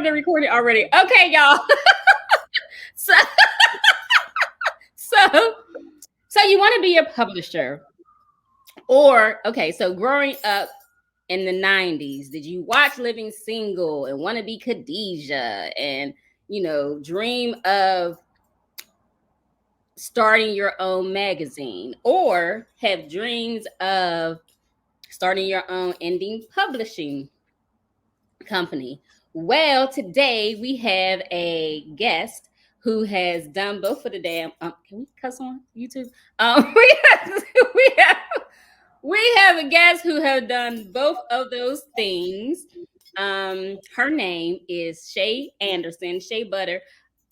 started the recording already. Okay, y'all. so, so you want to be a publisher, or okay? So growing up in the 90s, did you watch Living Single and want to be Khadijah and dream of starting your own magazine, or have dreams of starting your own indie publishing company? Well, today we have a guest who has done both of the damn. Can we cuss on YouTube? We have a guest who have done both of those things. Her name is Shae Anderson, Shae Butter,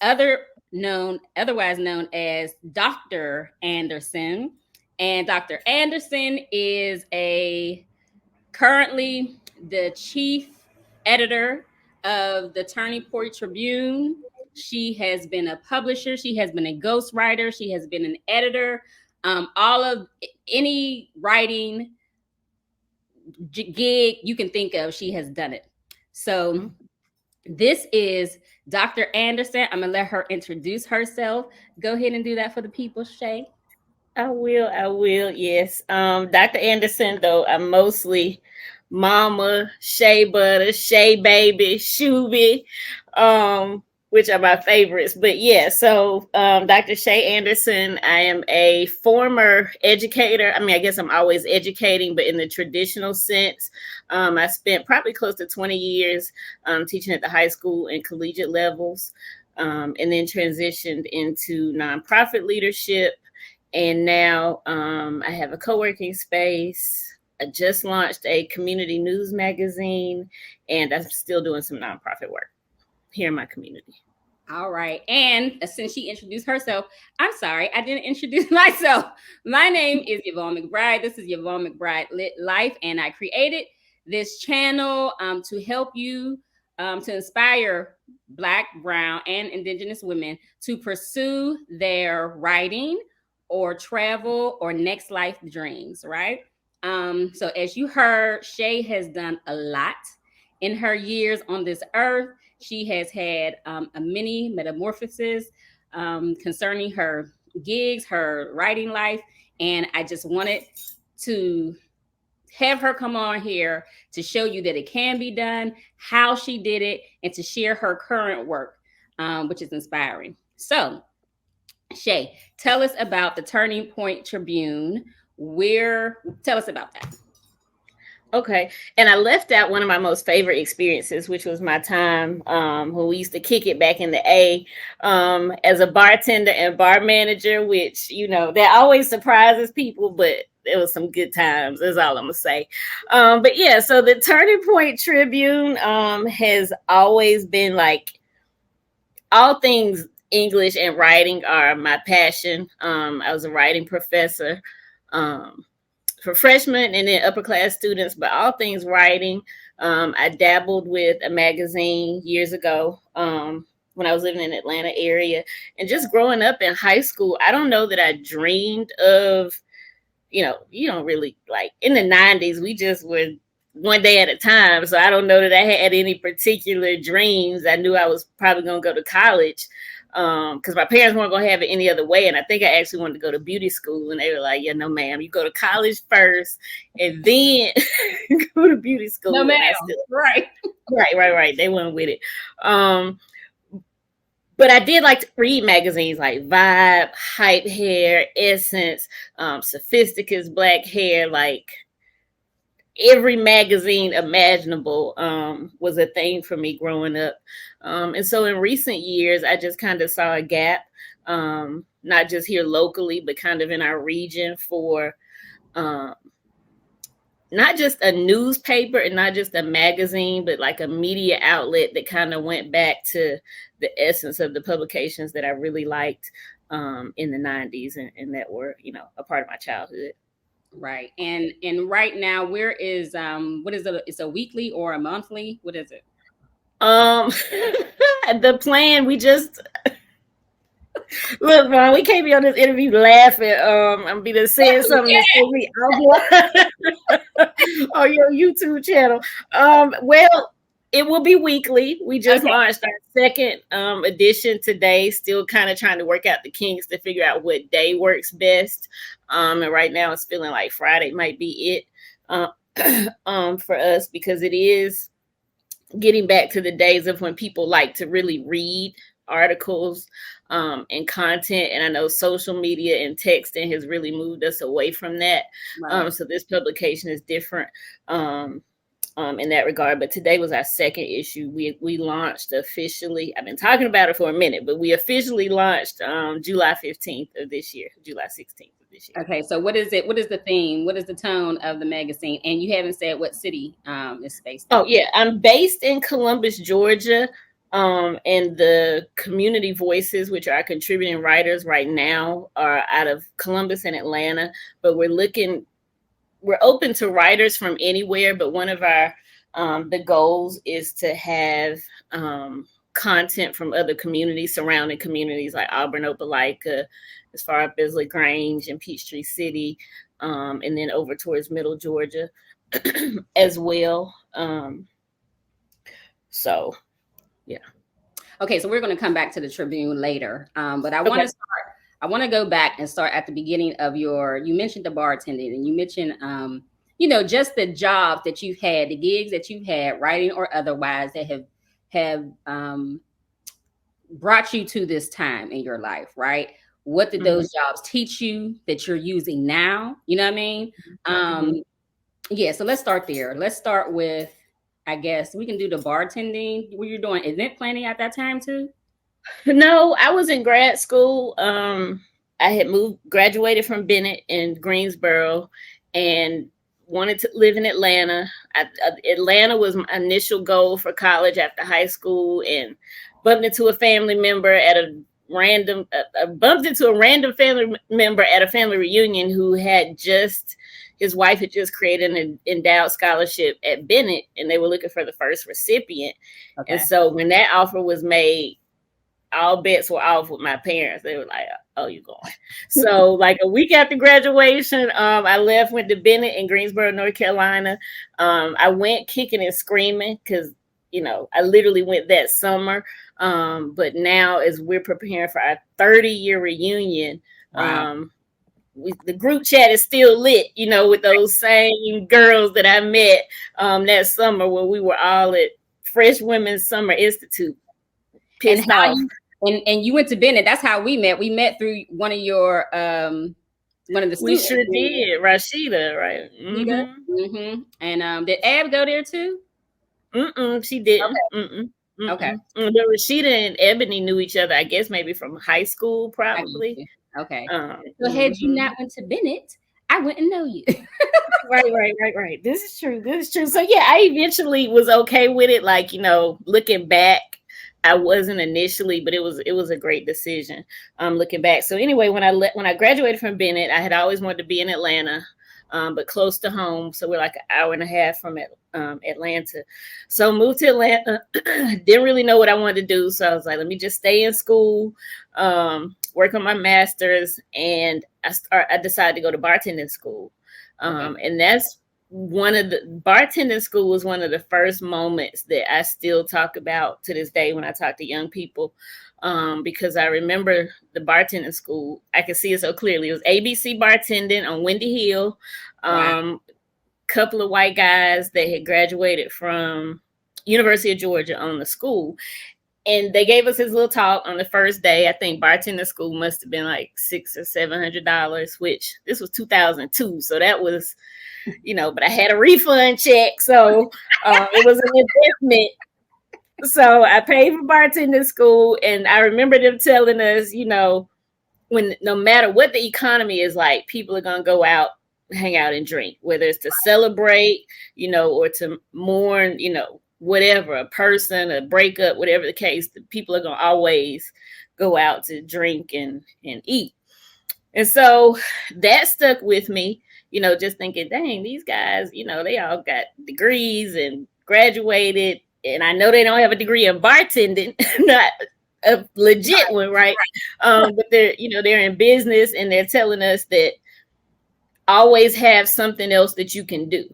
otherwise known as Dr. Anderson. And Dr. Anderson is currently the chief editor of the Turning Point Tribune. She has been a publisher. She has been a ghostwriter. She has been an editor. All of any writing gig you can think of, she has done it. So this is Dr. Anderson. I'm going to let her introduce herself. Go ahead and do that for the people, Shae. I will. Yes. Dr. Anderson, though, I'm mostly Mama, Shae Butter, Shae Baby, Shooby, which are my favorites. But yeah, so Dr. Shae Anderson, I am a former educator. I mean, I guess I'm always educating, but in the traditional sense. I spent probably close to 20 years teaching at the high school and collegiate levels, and then transitioned into nonprofit leadership. And now I have a co-working space. I just launched a community news magazine, and I'm still doing some nonprofit work here in my community. All right. And since she introduced herself, I'm sorry, I didn't introduce myself. My name is Yvonne McBride. This is Yvonne McBride Lit Life, and I created this channel to help you to inspire Black, Brown, and Indigenous women to pursue their writing or travel or next life dreams, right? So as you heard, Shae has done a lot in her years on this earth. She has had a mini metamorphosis concerning her gigs, her writing life. And I just wanted to have her come on here to show you that it can be done, how she did it, and to share her current work, which is inspiring. So, Shae, tell us about the Turning Point Tribune. Tell us about that. Okay. And I left out one of my most favorite experiences, which was my time when we used to kick it back in the A as a bartender and bar manager, which, that always surprises people, but it was some good times, is all I'm going to say. But yeah, so the Turning Point Tribune has always been like all things English and writing are my passion. I was a writing professor for freshmen and then upper class students, but all things writing. I dabbled with a magazine years ago when I was living in the Atlanta area, and just growing up in high school, I don't know that I dreamed of, you don't really like in the 90s, we just were one day at a time. So I don't know that I had any particular dreams. I knew I was probably going to go to college because my parents weren't going to have it any other way. And I think I actually wanted to go to beauty school, and they were like, yeah, no, ma'am, you go to college first and then go to beauty school. No, ma'am. Right. They went with it. But I did like to read magazines like Vibe, Hype Hair, Essence, Sophistica's Black Hair, like every magazine imaginable was a thing for me growing up. And so in recent years, I just kind of saw a gap, not just here locally, but kind of in our region for not just a newspaper and not just a magazine, but like a media outlet that kind of went back to the essence of the publications that I really liked in the 90s and that were, a part of my childhood. Right. And right now, where is what is it? It's a weekly or a monthly? What is it? The plan, we just look, man, we can't be on this interview laughing. I'm be saying something that's going to be on your YouTube channel. Well, It will be weekly. We just Okay. launched our second edition today. Still kind of trying to work out the kinks to figure out what day works best. And right now, it's feeling like Friday might be it for us, because it is getting back to the days of when people like to really read articles and content. And I know social media and texting has really moved us away from that. Right. So this publication is different in that regard. But today was our second issue. We launched officially. I've been talking about it for a minute, but we officially launched July 15th of this year, July 16th of this year. Okay, so what is it? What is the theme? What is the tone of the magazine? And you haven't said what city it's based in. Oh yeah, I'm based in Columbus, Georgia. And the community voices, which are our contributing writers right now, are out of Columbus and Atlanta. But we're open to writers from anywhere. But one of our the goals is to have content from other communities, surrounding communities like Auburn, Opelika, as far as Bisley Grange and Peachtree City, and then over towards Middle Georgia as well. So, yeah. Okay, so we're going to come back to the Tribune later, but I want to start. I want to go back and start at the beginning of you mentioned the bartending, and you mentioned, just the jobs that you've had, the gigs that you've had, writing or otherwise, that have brought you to this time in your life, right? What did those jobs teach you that you're using now? You know what I mean? Yeah, so let's start there. Let's start with, I guess we can do the bartending. Were you doing event planning at that time too? No, I was in grad school. I had graduated from Bennett in Greensboro, and wanted to live in Atlanta. Atlanta was my initial goal for college after high school, and bumped into a family member at a random family member at a family reunion who had his wife had just created an endowed scholarship at Bennett, and they were looking for the first recipient. Okay. And so when that offer was made, all bets were off with my parents. They were like, "Oh, you going?" So like a week after graduation, I left, went to Bennett in Greensboro, North Carolina. I went kicking and screaming because, I literally went that summer. But now, as we're preparing for our 30-year reunion, wow. The group chat is still lit, with those same girls that I met that summer when we were all at Fresh Women's Summer Institute. Pissed off. And you went to Bennett. That's how we met. We met through one of your one of the students. We sure did. Rashida, right? And did Ab go there too? She didn't. Okay. But Rashida and Ebony knew each other, I guess maybe from high school, probably. Okay. So had you not went to Bennett, I wouldn't know you. Right. This is true. So yeah, I eventually was okay with it. Like, looking back, I wasn't initially, but it was a great decision. Looking back. So anyway, when I graduated from Bennett, I had always wanted to be in Atlanta, but close to home. So we're like an hour and a half from Atlanta. So moved to Atlanta. Didn't really know what I wanted to do. So I was like, let me just stay in school, work on my master's, and I decided to go to bartending school. And that's bartending school was one of the first moments that I still talk about to this day when I talk to young people, because I remember the bartending school. I can see it so clearly. It was ABC bartending on Windy Hill. Couple of white guys that had graduated from University of Georgia on the school. And they gave us his little talk on the first day. I think bartending school must have been like $600 or $700, which this was 2002. So that was, but I had a refund check. So it was an investment. So I paid for bartending school. And I remember them telling us, when no matter what the economy is like, people are going to go out, hang out and drink, whether it's to celebrate, or to mourn, whatever, a person, a breakup, whatever the case, the people are going to always go out to drink and eat. And so that stuck with me, just thinking, dang, these guys, they all got degrees and graduated. And I know they don't have a degree in bartending, not a legit one, right? But they're in business, and they're telling us that always have something else that you can do.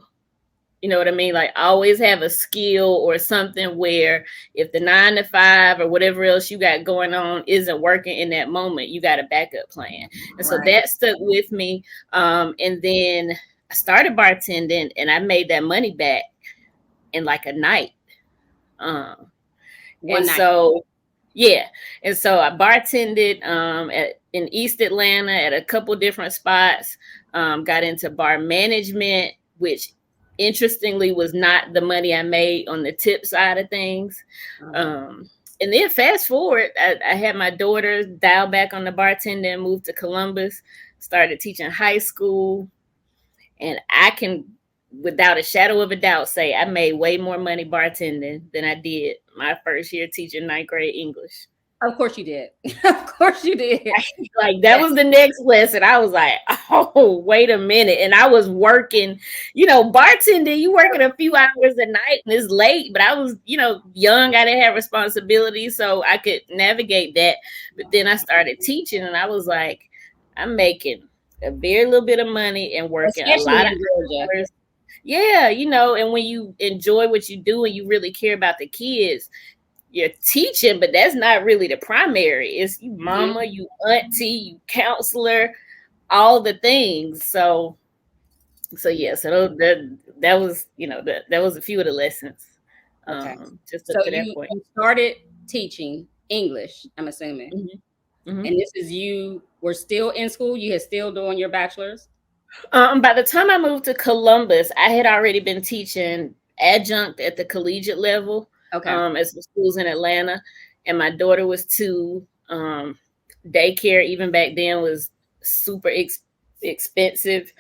You know what I mean? Like always have a skill or something where if the 9 to 5 or whatever else you got going on isn't working in that moment, you got a backup plan. And so Right. that stuck with me. And then I started bartending and I made that money back in like a night. Um, One and night. so, yeah. And so I bartended in East Atlanta at a couple different spots, got into bar management, which interestingly was not the money I made on the tip side of things. And then fast forward, I had my daughter dial back on the bartending, moved to Columbus, started teaching high school. And I can, without a shadow of a doubt, say I made way more money bartending than I did my first year teaching 9th grade English. Of course you did. Of course you did. Like that was the next lesson. I was like, oh, wait a minute. And I was working, bartending, you working a few hours a night and it's late, but I was, young. I didn't have responsibilities, so I could navigate that. But then I started teaching and I was like, I'm making a very little bit of money and working Especially a lot of Georgia. hours. Yeah, and when you enjoy what you do and you really care about the kids, you're teaching, but that's not really the primary. It's you mama, you auntie, you counselor, all the things. So yeah, so that was, that was a few of the lessons. Okay. Just so up to that you point. started teaching English, I'm assuming. And this is you were still in school, you had still doing your bachelor's? By the time I moved to Columbus, I had already been teaching adjunct at the collegiate level. Okay. At some schools in Atlanta, and my daughter was 2. Daycare even back then was super expensive,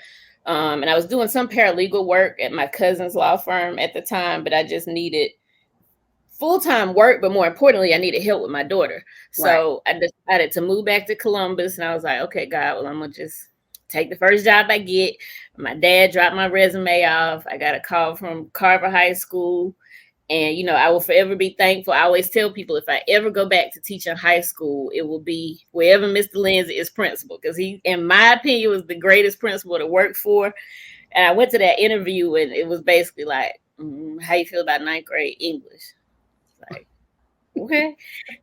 and I was doing some paralegal work at my cousin's law firm at the time, but I just needed full-time work, but more importantly, I needed help with my daughter. So I decided to move back to Columbus, and I was like, okay, God, well, I'm gonna just take the first job I get. My dad dropped my resume off. I got a call from Carver High School. And, I will forever be thankful. I always tell people if I ever go back to teaching high school, it will be wherever Mr. Lindsay is principal, because he, in my opinion, was the greatest principal to work for. And I went to that interview and it was basically like, how you feel about 9th grade English? Like, okay.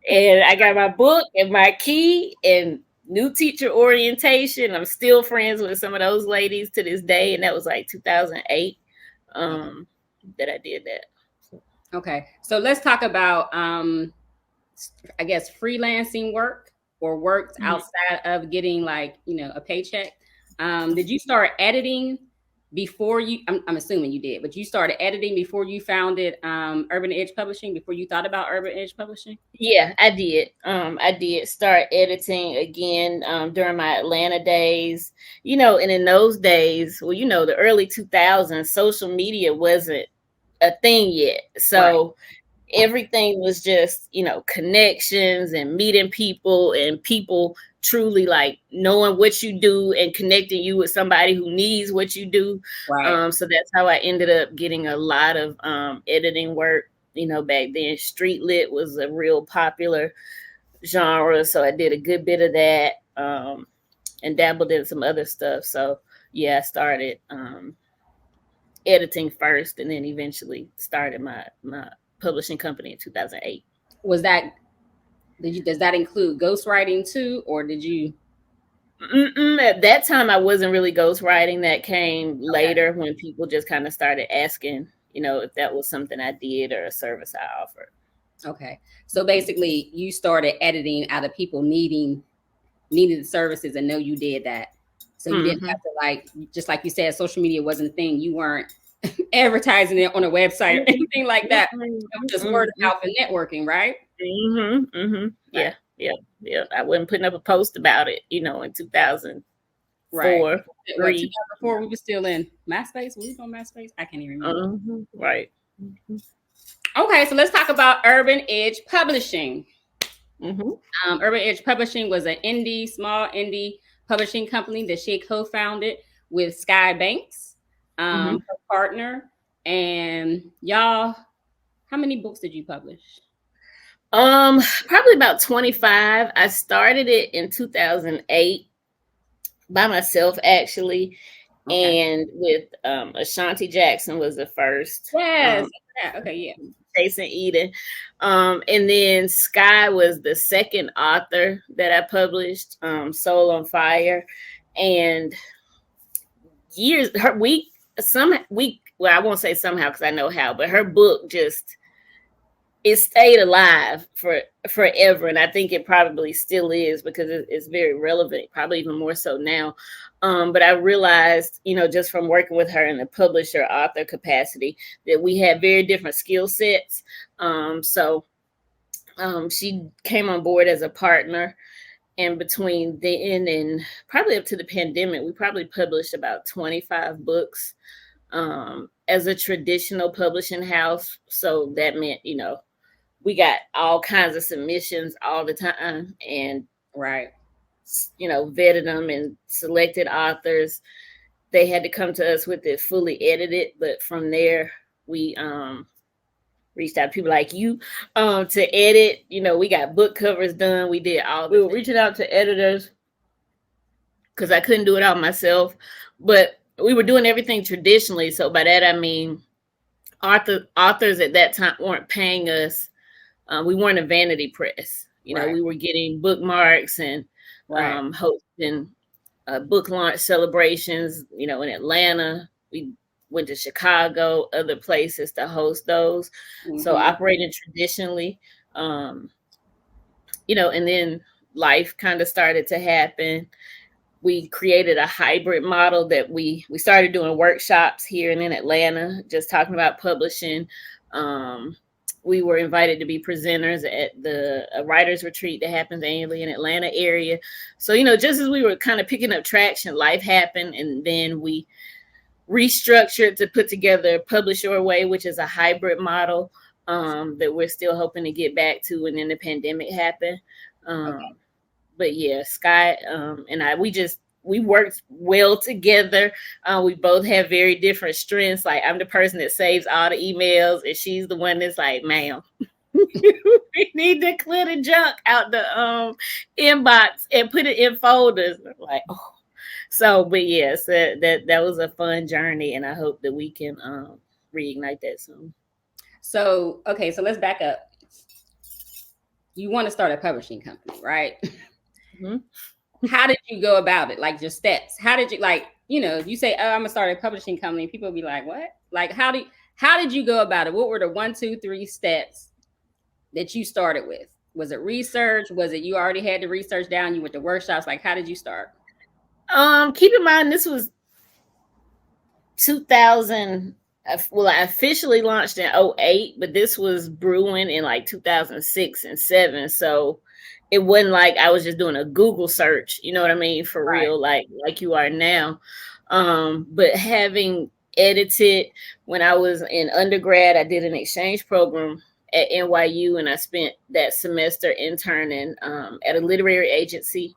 And I got my book and my key and new teacher orientation. I'm still friends with some of those ladies to this day. And that was like 2008 that I did that. Okay, so let's talk about, I guess, freelancing work or work outside of getting like, a paycheck. Did you start editing before you, I'm assuming you did, but you started editing before you founded UrbanEdge Publishing, before you thought about UrbanEdge Publishing? Yeah, I did. I did start editing again during my Atlanta days, and in those days, well, the early 2000s, social media wasn't a thing yet. So everything was just, connections and meeting people and people truly like knowing what you do and connecting you with somebody who needs what you do. So that's how I ended up getting a lot of editing work. Back then street lit was a real popular genre. So I did a good bit of that and dabbled in some other stuff. So yeah, I started editing first and then eventually started my publishing company in 2008. Does that include ghostwriting too, or did you? At that time, I wasn't really ghostwriting. That came later when people just kind of started asking, if that was something I did or a service I offered. Okay. So basically you started editing out of people needed the services and know you did that. So you didn't have to, like, just like you said, social media wasn't a thing. You weren't advertising it on a website or anything like that. It was just word of mouth and networking, right? Yeah. I wasn't putting up a post about it, in 2004. Right. 2004, we were still in MySpace. Were we on MySpace? I can't even remember. Right. Okay, so let's talk about UrbanEdge Publishing. UrbanEdge Publishing was an small indie publishing company that she co-founded with Sky Banks, her partner. And y'all, how many books did you publish? Probably about 25. I started it in 2008 by myself, actually. Okay. and with Ashanti Jackson was the first. Yes. Okay. Yeah. Jason Eden. And then Sky was the second author that I published, Soul on Fire. And years her week some week well, I won't say somehow because I know how, but her book just it stayed alive for forever, and I think it probably still is because it's very relevant, probably even more so now. But I realized, just from working with her in the publisher author capacity, that we had very different skill sets. So she came on board as a partner, and between then and probably up to the pandemic, we probably published about 25 books as a traditional publishing house. So that meant, we got all kinds of submissions all the time, and Right. vetted them and selected authors. They had to come to us with it fully edited, but from there we reached out to people like you to edit. We got book covers done. We were reaching out to editors because I couldn't do it all myself, but we were doing everything traditionally. So by that I mean authors at that time weren't paying us. We weren't a vanity press. Right. We were getting bookmarks and Right. hosting book launch celebrations. In Atlanta, we went to Chicago, other places to host those. So operating traditionally, and then life kind of started to happen. We created a hybrid model that we started doing workshops here and in Atlanta, just talking about publishing. We were invited to be presenters at the writers retreat that happens annually in Atlanta area. So, just as we were kind of picking up traction, life happened, and then we restructured to put together Publish Your Way, which is a hybrid model that we're still hoping to get back to, and then the pandemic happened. But yeah, Sky and I, we worked well together. We both have very different strengths. Like, I'm the person that saves all the emails, and she's the one that's like, ma'am, we need to clear the junk out the inbox and put it in folders. I'm like, oh. So, but yes, that was a fun journey, and I hope that we can reignite that soon. So, okay, so let's back up. You want to start a publishing company, right? How did you go about it? Like, your steps. How did you, you say, oh, I'm gonna start a publishing company. People will be like, what? Like, how did you go about it? What were the 1, 2, 3 steps that you started with? Was it research? Was it you already had the research down? You went to workshops? Like, how did you start? Keep in mind, this was 2000. Well, I officially launched in 2008, but this was brewing in like 2006 and 2007. So it wasn't like I was just doing a Google search, you know what I mean, for real, like you are now. But having edited when I was in undergrad, I did an exchange program at NYU, and I spent that semester interning at a literary agency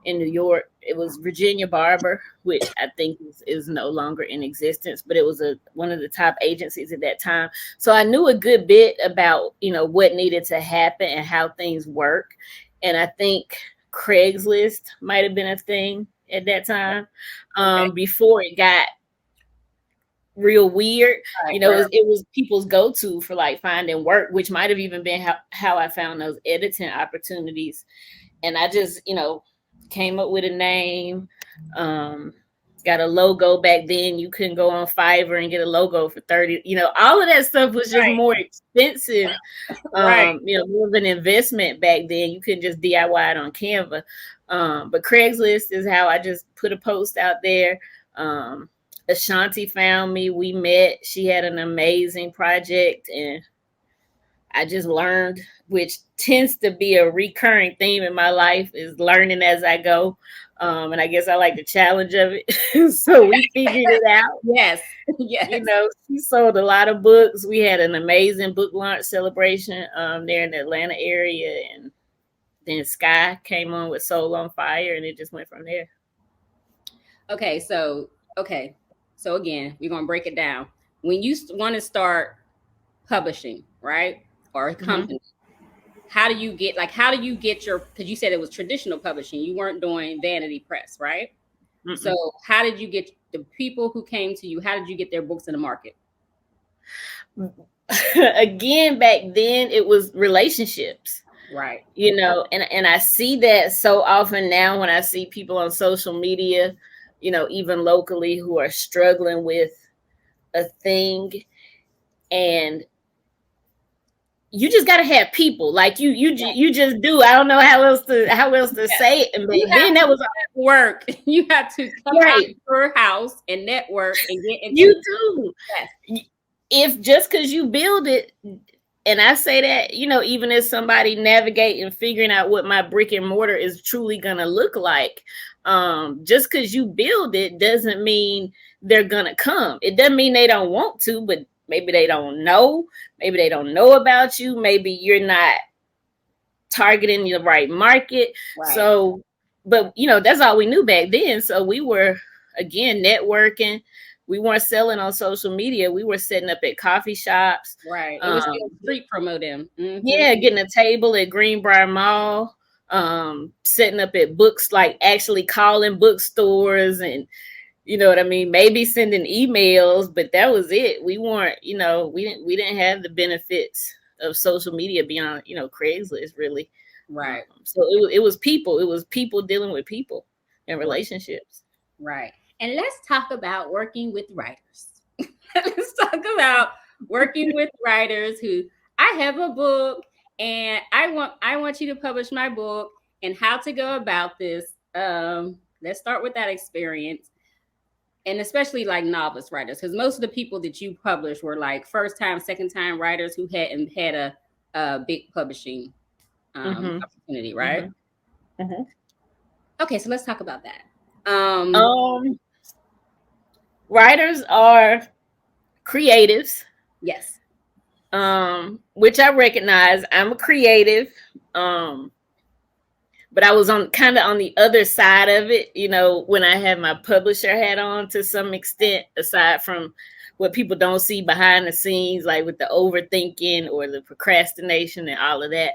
in New York. It was Virginia Barber, which I think is no longer in existence, but it was one of the top agencies at that time. So I knew a good bit about, what needed to happen and how things work. And I think Craigslist might have been a thing at that time, before it got real weird. It was people's go-to for like finding work, which might have even been how I found those editing opportunities. And I just, came up with a name, got a logo. Back then you couldn't go on Fiverr and get a logo for 30, all of that stuff was just more expensive. More of an investment back then. You couldn't just DIY it on Canva. But Craigslist is how I just put a post out there. Ashanti found me, we met, she had an amazing project, and I just learned, which tends to be a recurring theme in my life, is learning as I go. And I guess I like the challenge of it. So we figured it out. Yes. She sold a lot of books. We had an amazing book launch celebration there in the Atlanta area. And then Sky came on with Soul on Fire, and it just went from there. Okay. So again, we're going to break it down. When you want to start publishing, right? Or a company, how do you get your, because you said it was traditional publishing, you weren't doing vanity press, right? So how did you get the people who came to you, how did you get their books in the market? Again, back then it was relationships. Right. You know, and I see that so often now when I see people on social media, you know, even locally, who are struggling with a thing, and you just got to have people like you just do. I don't know how else to say it. And then that was work. You have to come out of your house and network and get into you do. Yes. If just because you build it, and I say that, you know, even as somebody navigating, figuring out what my brick and mortar is truly going to look like, just because you build it doesn't mean they're going to come. It doesn't mean they don't want to, but maybe they don't know. Maybe they don't know about you. Maybe you're not targeting the right market. Right. So, but, you know, that's all we knew back then. So we were, again, networking. We weren't selling on social media. We were setting up at coffee shops. Right. It was street promoting. Mm-hmm. Yeah, getting a table at Greenbrier Mall, setting up at books, like actually calling bookstores, and you know what I mean, maybe sending emails, but that was it. We weren't, you know, we didn't have the benefits of social media beyond, you know, Craigslist, really. Right. So it was people. It was people dealing with people and relationships. Right. And let's talk about working with writers. Let's talk about working with writers who, I have a book and I want you to publish my book, and how to go about this. Let's start with that experience. And especially like novelist writers, because most of the people that you publish were like first time, second time writers who hadn't had a big publishing opportunity, right? Mm-hmm. Okay, so let's talk about that. Writers are creatives. Yes. Which I recognize. I'm a creative. But I was kind of on the other side of it, you know, when I had my publisher hat on to some extent, aside from what people don't see behind the scenes, like with the overthinking or the procrastination and all of that.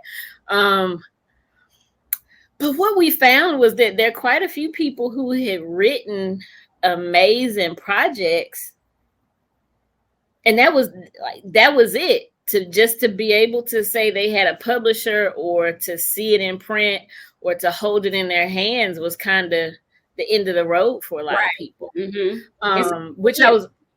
But what we found was that there are quite a few people who had written amazing projects. And that was it. To be able to say they had a publisher, or to see it in print, or to hold it in their hands, was kind of the end of the road for a lot of people. Mm-hmm.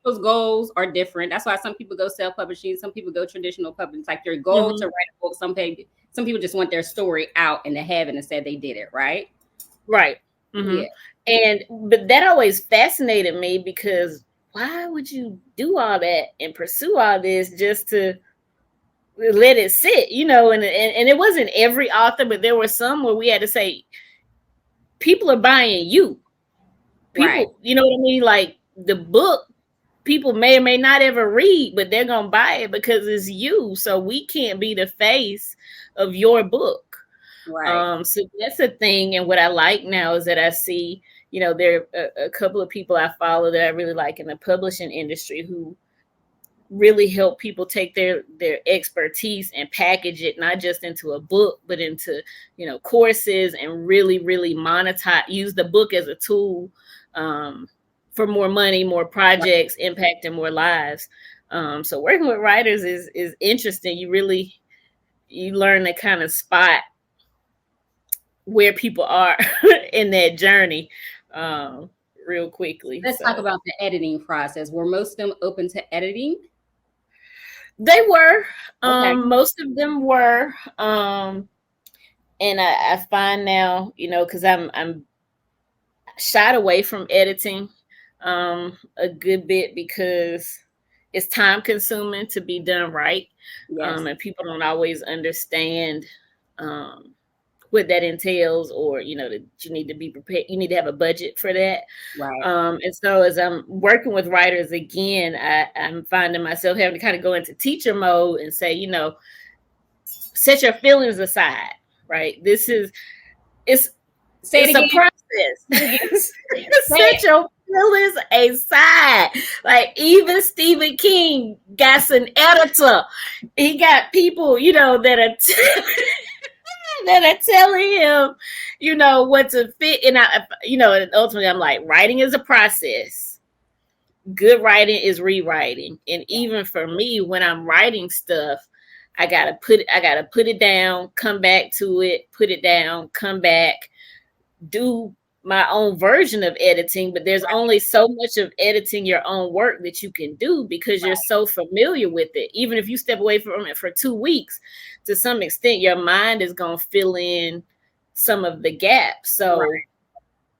Those goals are different. That's why some people go self-publishing, some people go traditional publishing. It's like your goal to write a book. Some people just want their story out and to have it and say they did it, right? Right. Mm-hmm. Yeah. But that always fascinated me, because why would you do all that and pursue all this just to let it sit, you know? And it wasn't every author, but there were some where we had to say, people are buying you. People, right. You know what I mean? Like the book, people may or may not ever read, but they're going to buy it because it's you. So we can't be the face of your book. Right. So that's a thing. And what I like now is that I see, you know, there are a couple of people I follow that I really like in the publishing industry who really help people take their expertise and package it, not just into a book, but into, you know, courses, and really, really monetize, use the book as a tool for more money, more projects, impacting more lives. So working with writers is interesting. You learn to kind of spot where people are in that journey real quickly. Let's talk about the editing process. Were most of them open to editing? They were. Okay. Most of them were. And I find now, you know, because I'm shied away from editing a good bit, because it's time consuming to be done right. Yes. And people don't always understand what that entails, or, you know, that you need to be prepared. You need to have a budget for that. Right. And so as I'm working with writers again, I'm finding myself having to kind of go into teacher mode and say, you know, set your feelings aside, right? It's a process. Set your feelings aside. Like even Stephen King got an editor. He got people, you know, that are telling him, you know, what to fit. And I, you know, and ultimately I'm like, writing is a process. good writing is rewriting. And even for me, when I'm writing stuff, I gotta put it down, come back to it, put it down, come back, do my own version of editing. But there's only so much of editing your own work that you can do because you're so familiar with it. Even if you step away from it for 2 weeks, to some extent, your mind is gonna fill in some of the gaps. So,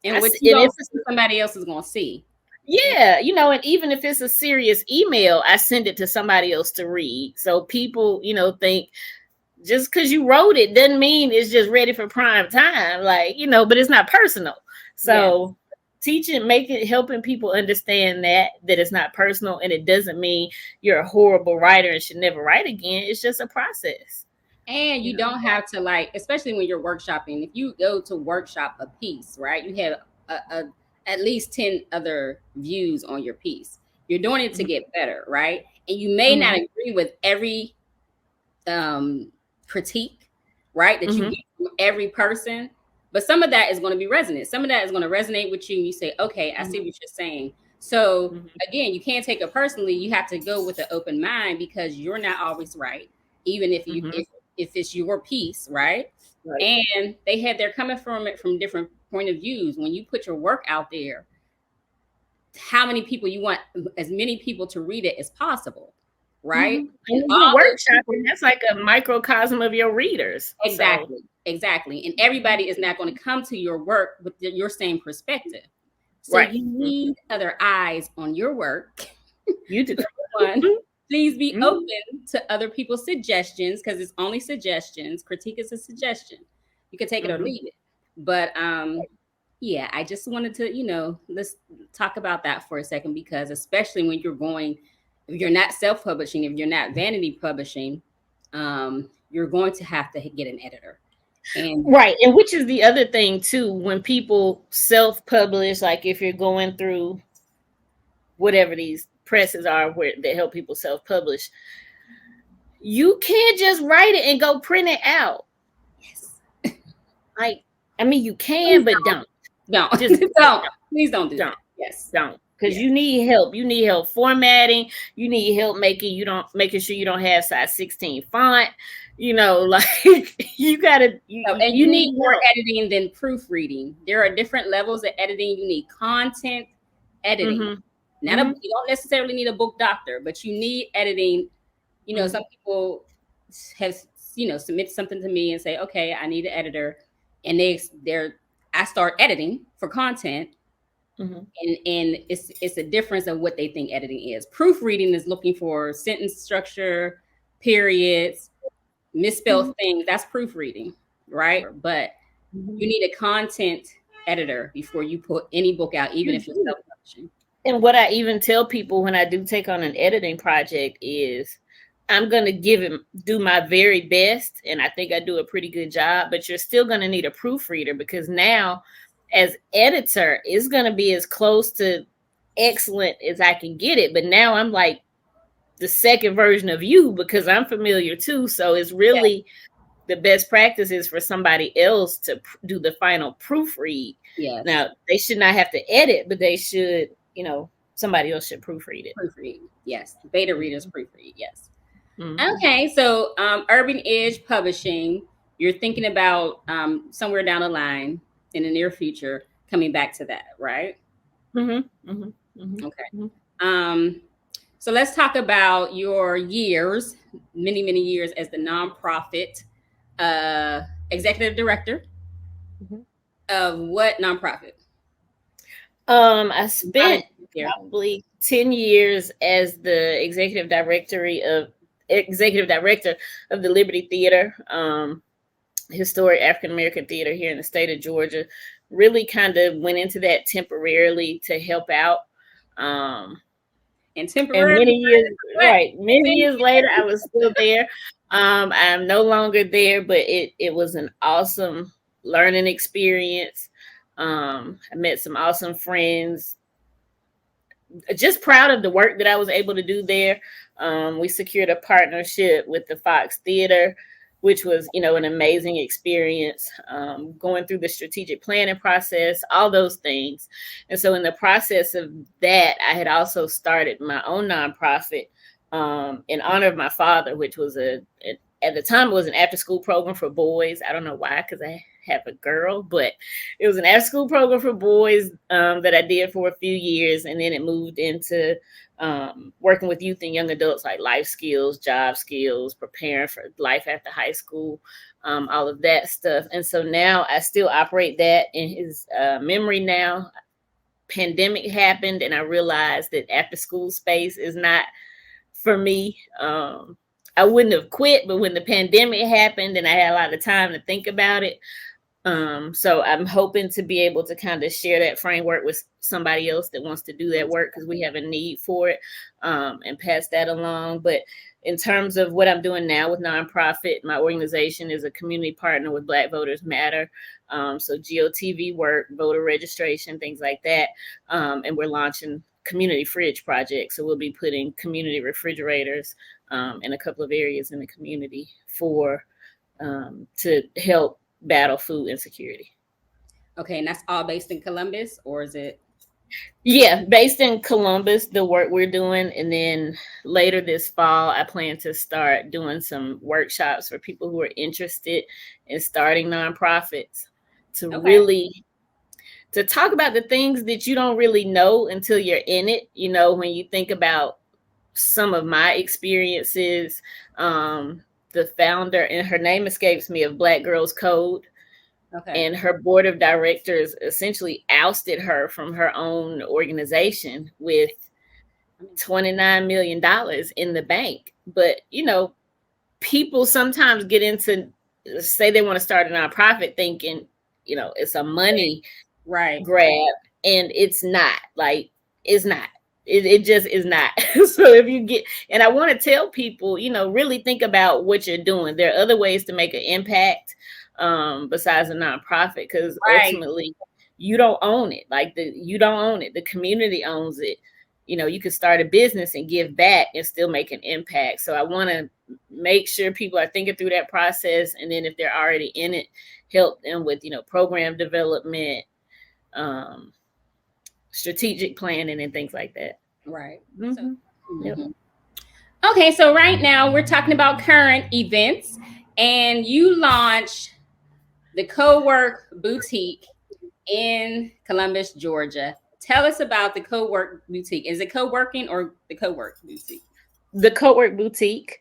and what you don't see, somebody else is gonna see. Yeah, and even if it's a serious email, I send it to somebody else to read. So people, think just because you wrote it doesn't mean it's just ready for prime time. Like, but it's not personal. So teaching, helping people understand that it's not personal, and it doesn't mean you're a horrible writer and should never write again. It's just a process. And you don't have to, especially when you're workshopping, if you go to workshop a piece, right, you have at least 10 other views on your piece. You're doing it to get better, right? And you may not agree with every critique, right, that you get from every person, but some of that is going to be resonant. Some of that is going to resonate with you. And you say, okay, I see what you're saying. So again, you can't take it personally. You have to go with an open mind because you're not always right, even if you if it's your piece, right? And they're coming from it from different point of views. When you put your work out there, how many people you want, as many people to read it as possible, right? And your workshopping, that's like a microcosm of your readers. Exactly. And everybody is not going to come to your work with your same perspective. So you need other eyes on your work. You do. Please be open to other people's suggestions, because it's only suggestions. Critique is a suggestion. You can take it or leave it. But yeah, I just wanted to, let's talk about that for a second, because especially when if you're not self-publishing, if you're not vanity publishing, you're going to have to get an editor. And which is the other thing too, when people self-publish, like if you're going through whatever these presses are that help people self-publish, you can't just write it and go print it out. You can, but don't. Just don't. Please don't do that. Yes, don't. Because you need help. You need help formatting. You need help making sure you don't have size 16 font. You gotta. You need more editing than proofreading. There are different levels of editing. You need content editing. You don't necessarily need a book doctor, but you need editing. Some people have submit something to me and say, okay, I need an editor, and I start editing for content. And it's a difference of what they think editing is. Proofreading is looking for sentence structure, periods, misspelled things. That's proofreading, right? But you need a content editor before you put any book out, even if you're self-publishing. And what I even tell people when I do take on an editing project is, I'm going to do my very best, and I think I do a pretty good job, but you're still going to need a proofreader, because now as editor, it's going to be as close to excellent as I can get it. But now I'm like the second version of you, because I'm familiar too. So it's really the best practice is for somebody else to do the final proofread. Now they should not have to edit, but they should, somebody else should proofread it. Proofread. Yes. Beta readers proofread. Yes. Okay. So UrbanEdge Publishing, you're thinking about somewhere down the line in the near future coming back to that, right? Okay. So let's talk about your years, many years as the nonprofit executive director of what nonprofit? I spent probably 10 years as the executive director of the Liberty Theater, historic African American theater here in the state of Georgia. Really kind of went into that temporarily to help out. And temporarily, many years later, I was still there. I'm no longer there, but it was an awesome learning experience. I met some awesome friends. Just proud of the work that I was able to do there. We secured a partnership with the Fox Theater which was, an amazing experience, going through the strategic planning process, all those things. And so in the process of that, I had also started my own nonprofit in honor of my father, which was at the time, it was an after school program for boys. I don't know why, because I have a girl, but it was an after school program for boys that I did for a few years. And then it moved into working with youth and young adults, like life skills, job skills, preparing for life after high school, all of that stuff. And so now I still operate that in his memory now. Pandemic happened, and I realized that after school space is not for me. I wouldn't have quit, but when the pandemic happened and I had a lot of time to think about it, so I'm hoping to be able to kind of share that framework with somebody else that wants to do that work, because we have a need for it, and pass that along. But in terms of what I'm doing now with nonprofit, my organization is a community partner with Black Voters Matter. So GOTV work, voter registration, things like that. And we're launching community fridge projects. So we'll be putting community refrigerators in a couple of areas in the community to help battle food insecurity. Okay, and that's all based in Columbus, or is it? Yeah, based in Columbus, the work we're doing. And then later this fall, I plan to start doing some workshops for people who are interested in starting nonprofits to really to talk about the things that you don't really know until you're in it. When you think about some of my experiences, the founder, and her name escapes me, of Black Girls Code. Okay. And her board of directors essentially ousted her from her own organization with $29 million in the bank. But, people sometimes get into, say they want to start a nonprofit thinking, it's a money grab. And it's not. It's not. It just is not. So if you get, and I want to tell people, really think about what you're doing. There are other ways to make an impact besides a nonprofit, because ultimately you don't own it. You don't own it. The community owns it. You could start a business and give back and still make an impact. So I want to make sure people are thinking through that process. And then if they're already in it, help them with, program development, strategic planning, and things like that. Right. Mm-hmm. Okay, so right now we're talking about current events, and you launched the CoWork Boutique in Columbus, Georgia. Tell us about the CoWork Boutique. Is it co-working or the CoWork Boutique? The CoWork Boutique.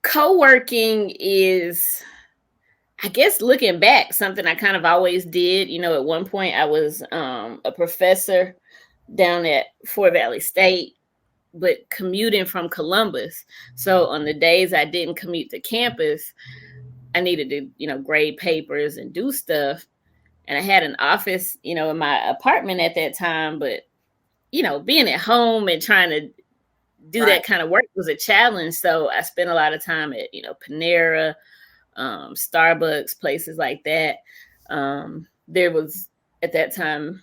Co-working is, I guess, looking back, something I kind of always did. At one point I was a professor down at Fort Valley State, but commuting from Columbus. So on the days I didn't commute to campus, I needed to, grade papers and do stuff. And I had an office, in my apartment at that time. But, being at home and trying to do that kind of work was a challenge. So I spent a lot of time at, Panera, Starbucks, places like that. There was at that time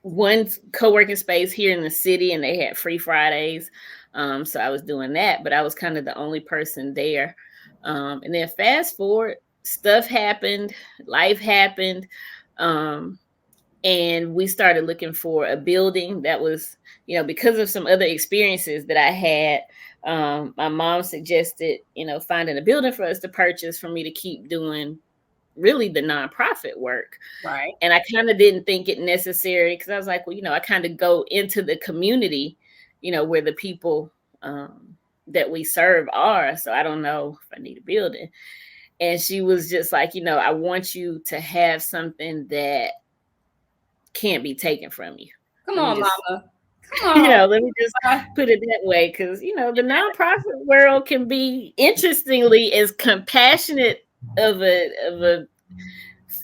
one co-working space here in the city, and they had free Fridays. So I was doing that, but I was kind of the only person there. And then fast forward, stuff happened, life happened. And we started looking for a building that was, because of some other experiences that I had. My mom suggested, finding a building for us to purchase for me to keep doing really the nonprofit work. Right. And I kind of didn't think it necessary, because I was like, well, I kind of go into the community, where the people that we serve are. So I don't know if I need a building. And she was just like, I want you to have something that can't be taken from you. Come on, Mama. Come on. Let me just put it that way, because, the nonprofit world can be, interestingly, as compassionate of a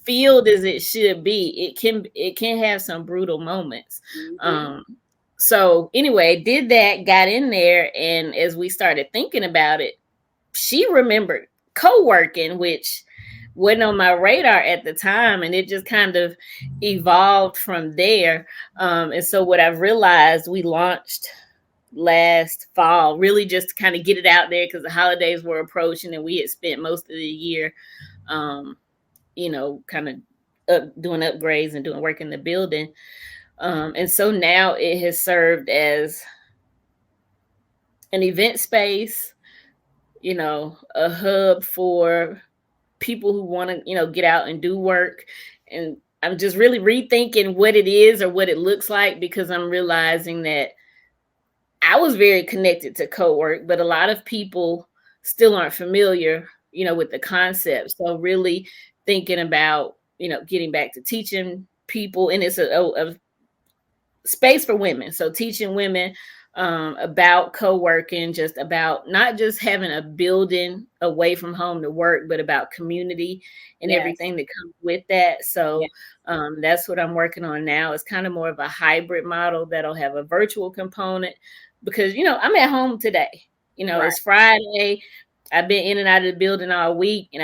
field as it should be. It can have some brutal moments. Mm-hmm. So anyway, did that, got in there, and as we started thinking about it, she remembered co-working, which wasn't on my radar at the time, and it just kind of evolved from there. And so what I've realized, we launched last fall, really just to kind of get it out there because the holidays were approaching and we had spent most of the year, kind of doing upgrades and doing work in the building. And so now it has served as an event space, a hub for people who want to, get out and do work. And I'm just really rethinking what it is or what it looks like, because I'm realizing that I was very connected to CoWork, but a lot of people still aren't familiar, with the concept. So really thinking about, getting back to teaching people, and it's a space for women. So teaching women about co-working, just about not just having a building away from home to work, but about community and everything that comes with that. So that's what I'm working on now. It's kind of more of a hybrid model that'll have a virtual component, because, I'm at home today. It's Friday. I've been in and out of the building all week, and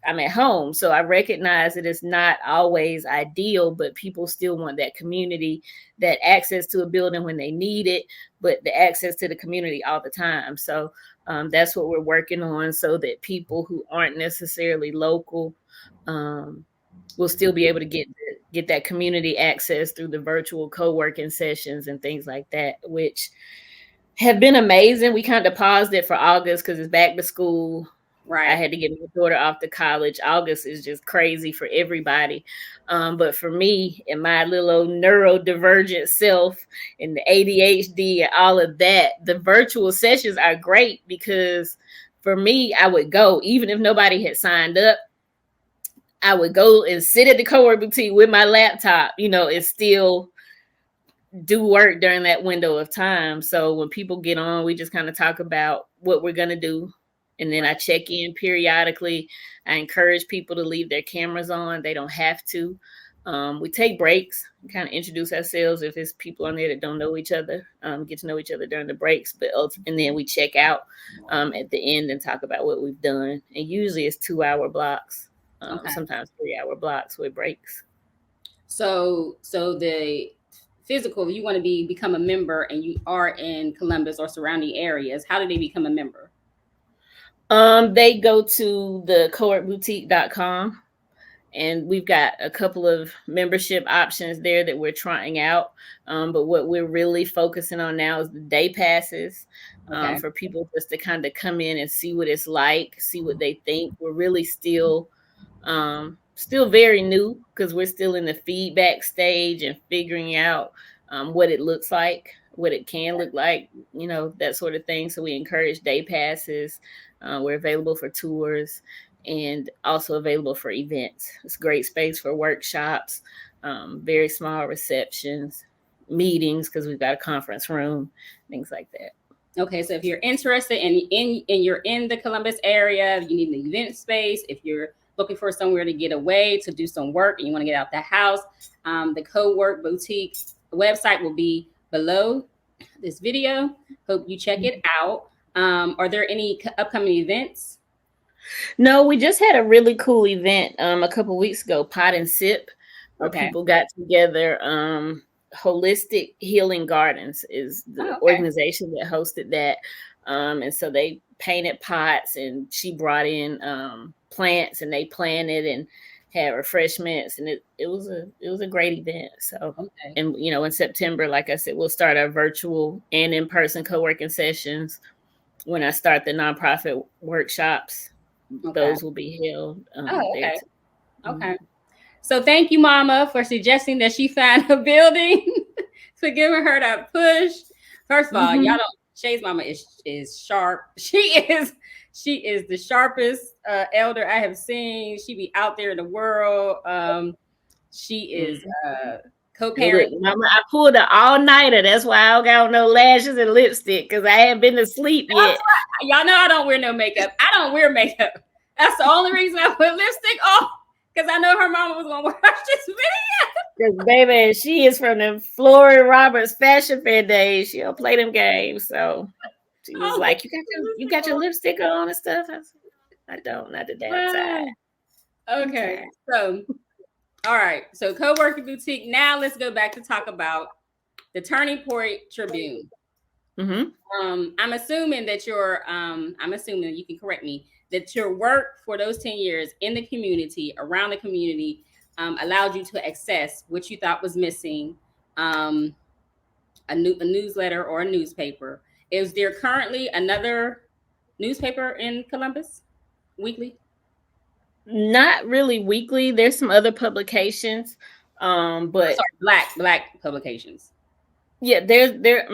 I'm at home. So I recognize that it's not always ideal, but people still want that community, that access to a building when they need it, but the access to the community all the time. So that's what we're working on, so that people who aren't necessarily local will still be able to get that community access through the virtual co-working sessions and things like that, which have been amazing. We kind of paused it for August because it's back to school. Right. I had to get my daughter off to college. August is just crazy for everybody. But for me and my little neurodivergent self and the ADHD and all of that, the virtual sessions are great, because for me, I would go, even if nobody had signed up, I would go and sit at the CoWork Boutique with my laptop, and still do work during that window of time. So when people get on, we just kind of talk about what we're going to do. And then I check in periodically. I encourage people to leave their cameras on. They don't have to. We take breaks, kind of introduce ourselves if it's people on there that don't know each other, get to know each other during the breaks. And then we check out at the end and talk about what we've done. And usually it's 2-hour blocks, sometimes 3-hour blocks with breaks. So the physical, you want to become a member and you are in Columbus or surrounding areas, how do they become a member? They go to the CoWorkBoutique.com, and we've got a couple of membership options there that we're trying out. But what we're really focusing on now is the day passes, for people just to kind of come in and see what it's like, see what they think. We're really still very new, because we're still in the feedback stage and figuring out what it looks like, what it can look like, that sort of thing. So we encourage day passes. We're available for tours and also available for events. It's a great space for workshops, very small receptions, meetings, because we've got a conference room, things like that. Okay, so if you're interested and you're in the Columbus area, you need an event space. If you're looking for somewhere to get away to do some work and you want to get out the house, the CoWork Boutique website will be below this video. Hope you check it out. Are there any upcoming events? No, we just had a really cool event a couple weeks ago, Pot and Sip, where people got together. Holistic Healing Gardens is the organization that hosted that. And so they painted pots, and she brought in plants, and they planted and had refreshments, and it was a great event. So and in September, like I said, we'll start our virtual and in-person co-working sessions. When I start the nonprofit workshops, those will be held there too. Okay. So thank you, Mama, for suggesting that she find a building, for giving her that push. First of all, y'all don't. Shae's mama is sharp. She is the sharpest elder I have seen. She be out there in the world. She is co-parent. Mama, I pulled an all-nighter. That's why I don't got no lashes and lipstick, because I haven't been to sleep yet. Y'all know I don't wear no makeup. I don't wear makeup. That's the only reason I put lipstick on, because I know her mama was gonna watch this video. Because baby, she is from the Flory Roberts Fashion Fair days. She don't play them games. So she was like, "You got your lipstick on and stuff." I said, "I don't, not the damn time." Okay, so all right, so CoWork Boutique. Now let's go back to talk about the Turning Point Tribune. I'm assuming that I'm assuming, you can correct me, that your work for those 10 years in the community, around the community, allowed you to access what you thought was missing, a newsletter or a newspaper. Is there currently another newspaper in Columbus, weekly? Not really weekly. There's some other publications, but Sorry, black publications. yeah, there.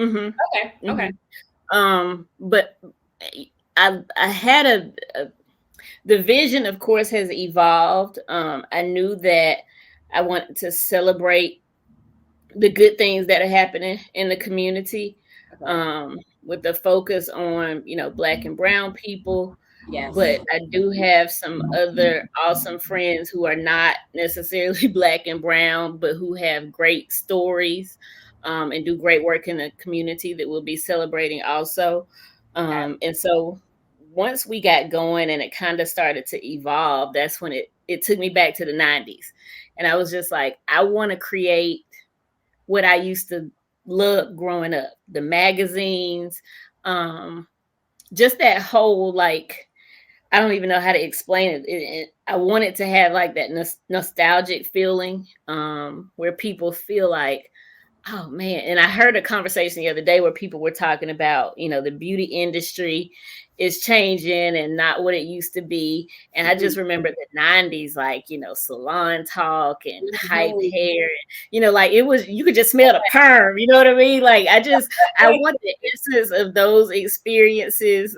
Okay. But I had the vision, of course, has evolved. I knew that I wanted to celebrate the good things that are happening in the community, with the focus on, Black and brown people. Yes. But I do have some other awesome friends who are not necessarily Black and brown, but who have great stories, and do great work in the community that we'll be celebrating also. And so once we got going and it kind of started to evolve, that's when it took me back to the 90s. And I was just like, I want to create what I used to love growing up, the magazines, just that whole, like, I don't even know how to explain it. I wanted to have like that nostalgic feeling, where people feel like, oh man. And I heard a conversation the other day where people were talking about, the beauty industry is changing and not what it used to be. And I just remember the 90s, like, salon talk and hype hair, like it was, you could just smell the perm, you know what I mean? Like, I want the essence of those experiences.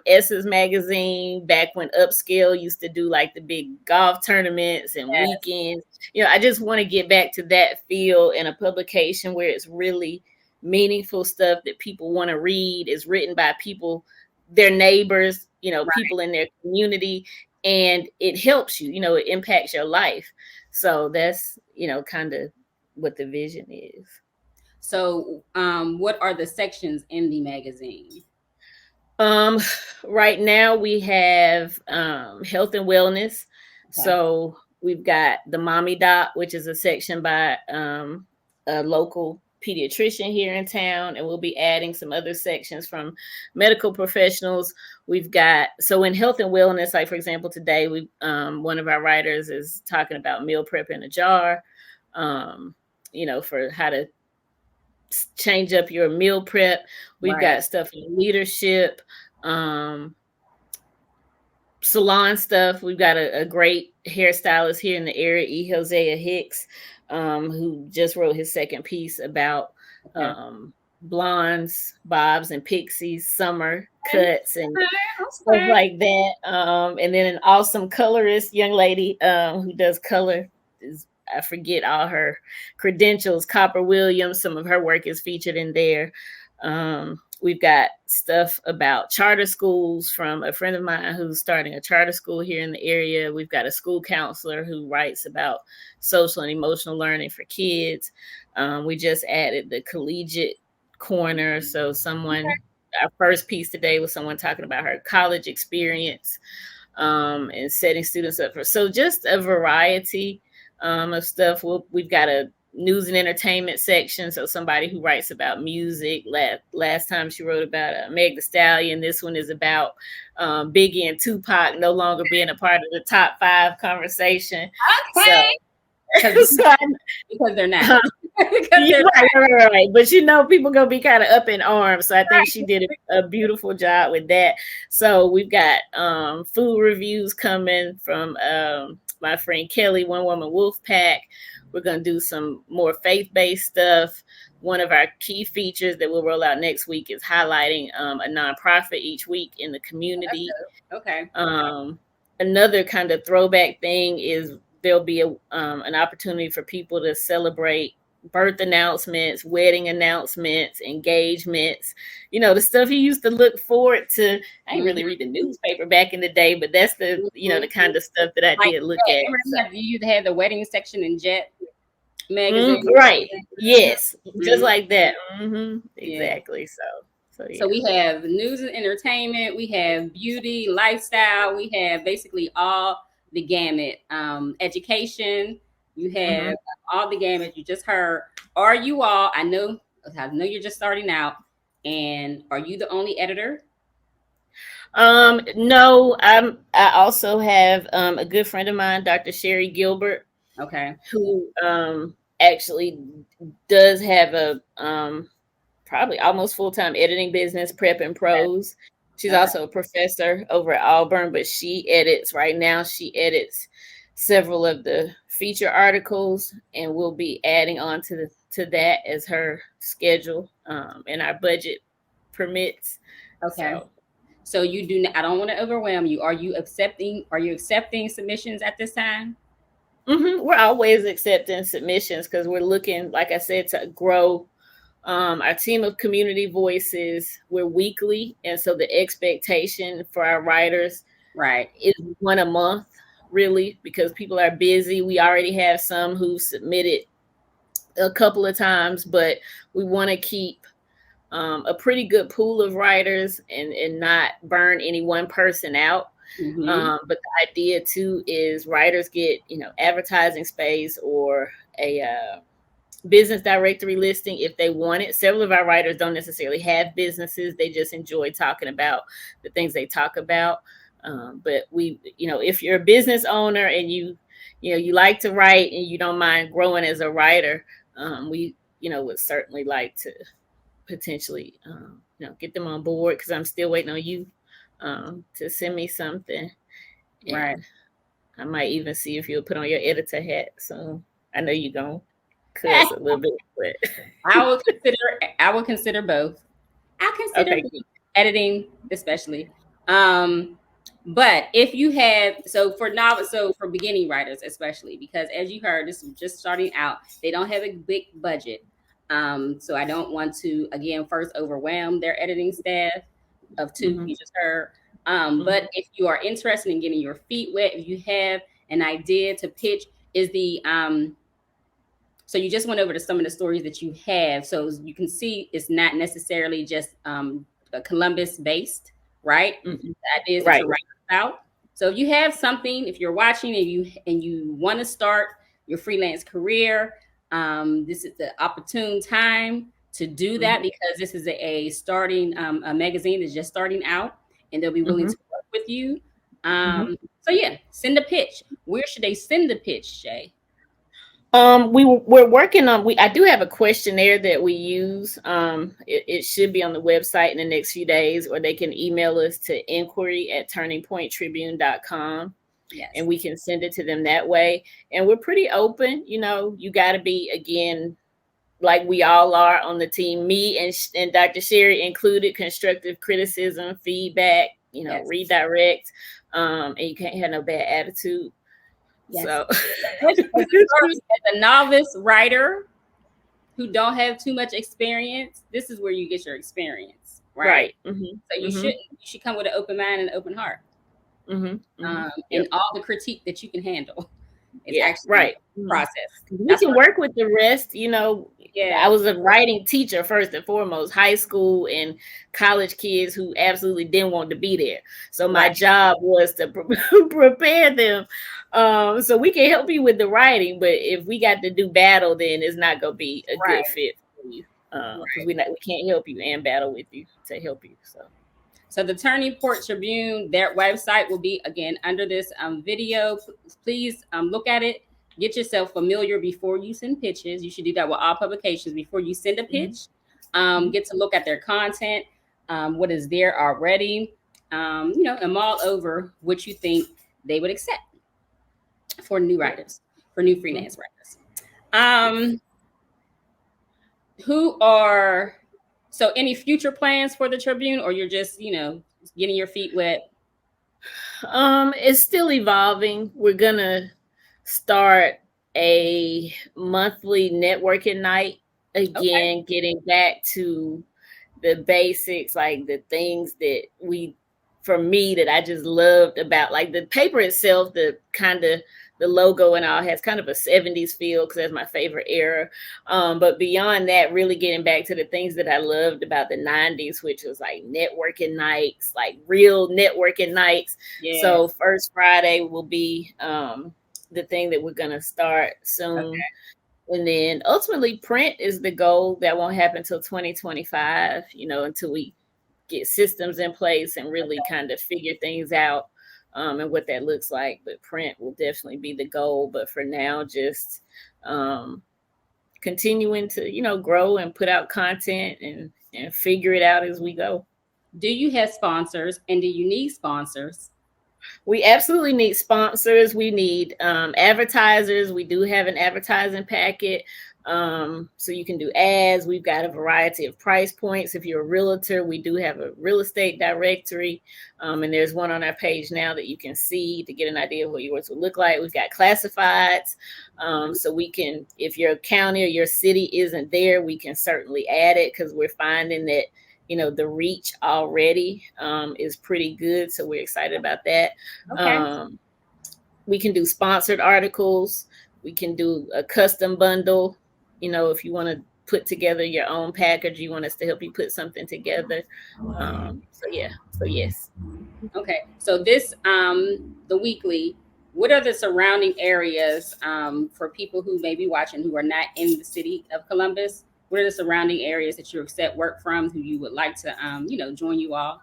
Essence magazine, back when Upscale used to do like the big golf tournaments and weekends. I just want to get back to that feel in a publication where it's really meaningful stuff that people want to read, is written by people, their neighbors, people in their community, and it helps you, it impacts your life. So that's, kind of what the vision is. So, what are the sections in the magazine? Right now we have health and wellness. Okay. So we've got the Mommy Doc, which is a section by a local pediatrician here in town, and we'll be adding some other sections from medical professionals. We've got, so in health and wellness, like for example, today we one of our writers is talking about meal prep in a jar, for how to change up your meal prep. We've got stuff in leadership, salon stuff. We've got a great hairstylist here in the area, E. Hosea Hicks, who just wrote his second piece about blondes, bobs, and pixies, summer cuts, and stuff like that. And then an awesome colorist young lady who does color. I forget all her credentials. Copper Williams, some of her work is featured in there. We've got stuff about charter schools from a friend of mine who's starting a charter school here in the area. We've got a school counselor who writes about social and emotional learning for kids. We just added the collegiate corner. So our first piece today was someone talking about her college experience, and setting students up for, so just a variety of stuff. We've got a news and entertainment section, so somebody who writes about music. Last time she wrote about Meg Thee Stallion. This one is about Biggie and Tupac no longer being a part of the top 5 conversation. Okay. Because they're not. Right. But people gonna be kind of up in arms. So I think she did a beautiful job with that. So we've got food reviews coming from my friend Kelly, One Woman Wolf Pack. We're going to do some more faith-based stuff. One of our key features that we'll roll out next week is highlighting a nonprofit each week in the community. Okay. Another kind of throwback thing is there'll be an opportunity for people to celebrate birth announcements, wedding announcements, engagements, the stuff you used to look forward to. I didn't really read the newspaper back in the day, but that's the, the kind of stuff that I did look at. You had the wedding section in Jet magazine. Right. Yes. Just like that. Exactly. So yeah. So we have news and entertainment, we have beauty, lifestyle, we have basically all the gamut. Education, you have all the gamut you just heard. Are you all, I know you're just starting out. And are you the only editor? No, I also have a good friend of mine, Dr. Shae Gilbert, Okay. who actually does have a probably almost full-time editing business, Prep and Prose. She's Okay. also a professor over at Auburn, but she edits right now. She edits several of the feature articles, and we'll be adding on to that as her schedule and our budget permits. Okay. So So you do. I don't want to overwhelm you. Are you accepting? Are you accepting submissions at this time? we're always accepting submissions because we're looking, like I said, to grow our team of community voices. We're weekly, and so the expectation for our writers Right. is one a month, really, because people are busy. We already have some who submitted a couple of times, but we want to keep a pretty good pool of writers and not burn any one person out. Mm-hmm. But the idea too is writers get, advertising space or a business directory listing if they want it. Several of our writers don't necessarily have businesses. They just enjoy talking about the things they talk about. But we, if you're a business owner and you like to write and you don't mind growing as a writer, we, would certainly like to potentially, get them on board, because I'm still waiting on you to send me something. Right. And I might even see if you'll put on your editor hat. So I know you're going to cuss a little bit, but I will consider. I will consider both. I'll consider okay. editing, especially. But if you have, so for beginning writers, especially, because as you heard, this is just starting out. They don't have a big budget. So I don't want to, again, first overwhelm their editing staff of 2 Mm-hmm. you just heard. Mm-hmm. But if you are interested in getting your feet wet, if you have an idea to pitch, is the so you just went over to some of the stories that you have, so you can see it's not necessarily just Columbus based, right? Mm-hmm. The ideas that Right. you're writing about. So if you have something, if you're watching and you want to start your freelance career, this is the opportune time to do that, because this is a starting a magazine that's just starting out, and they'll be willing to work with you. So yeah, send a pitch. Where should they send the pitch, Shae? We're working on, I do have a questionnaire that we use. It should be on the website in the next few days, or they can email us to inquiry@turningpointtribune.com. Yes. And we can send it to them that way. And we're pretty open. You got to be, again, like we all are on the team, me and Dr. Shae included, constructive criticism, feedback, Yes. redirect, and you can't have no bad attitude. Yes. So as a novice writer who don't have too much experience, this is where you get your experience, right? Mm-hmm. So you should come with an open mind and an open heart. And all the critique that you can handle. It's actually right. Process. We can work with the rest. Yeah. I was a writing teacher first and foremost, high school and college kids who absolutely didn't want to be there. So my job was to prepare them. So we can help you with the writing, but if we got to do battle, then it's not going to be a good fit for you, because we can't help you and battle with you to help you. So the Turning Point Tribune, their website will be, again, under this video. Please look at it. Get yourself familiar before you send pitches. You should do that with all publications before you send a pitch. Get to look at their content, what is there already, and mull over what you think they would accept for new writers, for new freelance writers. So any future plans for the Tribune, or you're just, getting your feet wet? It's still evolving. We're gonna start a monthly networking night again, getting back to the basics, like the things that for me, that I just loved about, like, the paper itself, the kind of the logo and all has kind of a 70s feel, because that's my favorite era. But beyond that, really getting back to the things that I loved about the 90s, which was like networking nights, like real networking nights. Yeah. So First Friday will be the thing that we're going to start soon. And then ultimately print is the goal. That won't happen until 2025, until we get systems in place and really kind of figure things out, and what that looks like. But print will definitely be the goal. But for now, just continuing to, grow and put out content and figure it out as we go. Do you have sponsors, and do you need sponsors? We absolutely need sponsors. We need advertisers. We do have an advertising packet. So you can do ads. We've got a variety of price points. If you're a realtor, we do have a real estate directory. And there's one on our page now that you can see to get an idea of what yours would look like. We've got classifieds. So we can, if your county or your city isn't there, we can certainly add it, because we're finding that the reach already is pretty good. So we're excited about that. Okay. We can do sponsored articles. We can do a custom bundle. If you want to put together your own package, you want us to help you put something together. So yes. Okay. So this, the weekly, what are the surrounding areas for people who may be watching who are not in the city of Columbus? What are the surrounding areas that you accept work from, who you would like to, join you all?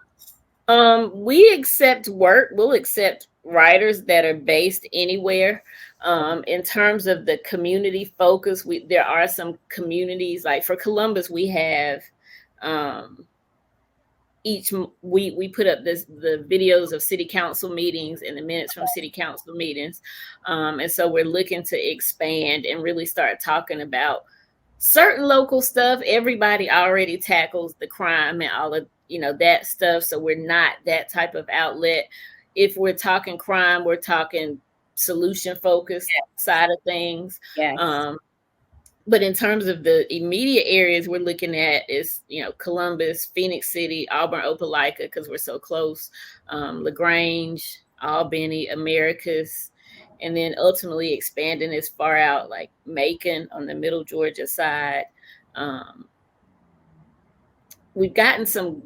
We accept work. We'll accept writers that are based anywhere. In terms of the community focus, there are some communities, like for Columbus, we have we put up the videos of city council meetings and the minutes from city council meetings. And so we're looking to expand and really start talking about certain local stuff. Everybody already tackles the crime and all of that stuff, so we're not that type of outlet. If we're talking crime, we're talking solution focused side of things. Yes. But in terms of the immediate areas we're looking at is Columbus, Phoenix City, Auburn, Opelika, because we're so close, LaGrange, Albany, Americus, and then ultimately expanding as far out like Macon on the middle Georgia side. We've gotten some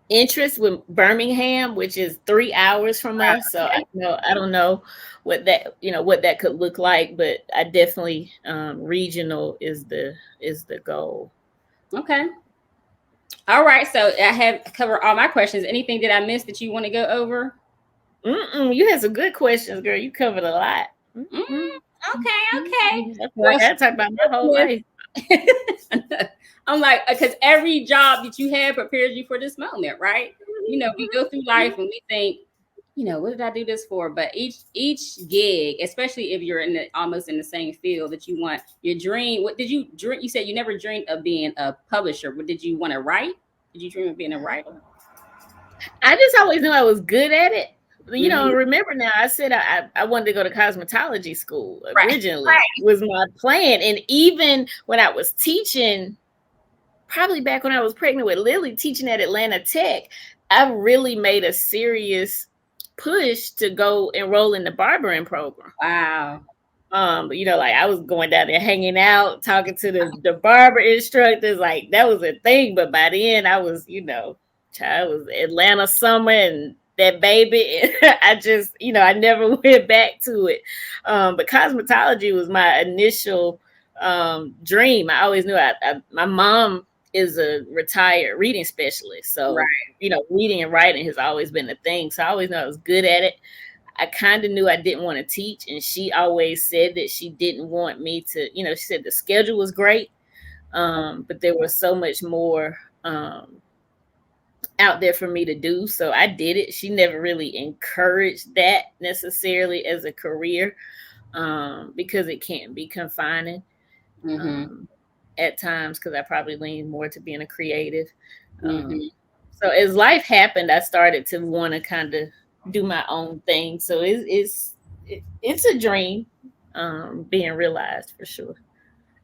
interest with Birmingham, which is 3 hours from us. So I don't know what that could look like, but I definitely regional is the goal. Okay. All right. So I have covered all my questions. Anything that I missed that you want to go over? You had some good questions, girl. You covered a lot. Okay. Well, I gotta talk about my whole life. I'm like, because every job that you have prepares you for this moment, right? We go through life and we think, what did I do this for? But each gig, especially if you're almost in the same field that you want, your dream. What did you dream? You said you never dreamed of being a publisher, but did you want to write? Did you dream of being a writer? I just always knew I was good at it. Remember now, I said I wanted to go to cosmetology school originally. Right. Was my plan. And even when I was teaching, probably back when I was pregnant with Lily, teaching at Atlanta Tech, I really made a serious push to go enroll in the barbering program. Wow. Like I was going down there hanging out, talking to the barber instructors, like that was a thing. But by then I was, child, was Atlanta summer and that baby. And I just, I never went back to it. But cosmetology was my initial dream. I always knew my mom is a retired reading specialist. So, reading and writing has always been a thing. So I always knew I was good at it. I kind of knew I didn't want to teach. And she always said that she didn't want me to, she said the schedule was great. But there was so much more out there for me to do. So I did it. She never really encouraged that necessarily as a career, because it can be confining. At times, because I probably lean more to being a creative. So as life happened, I started to want to kind of do my own thing. So it's a dream being realized for sure.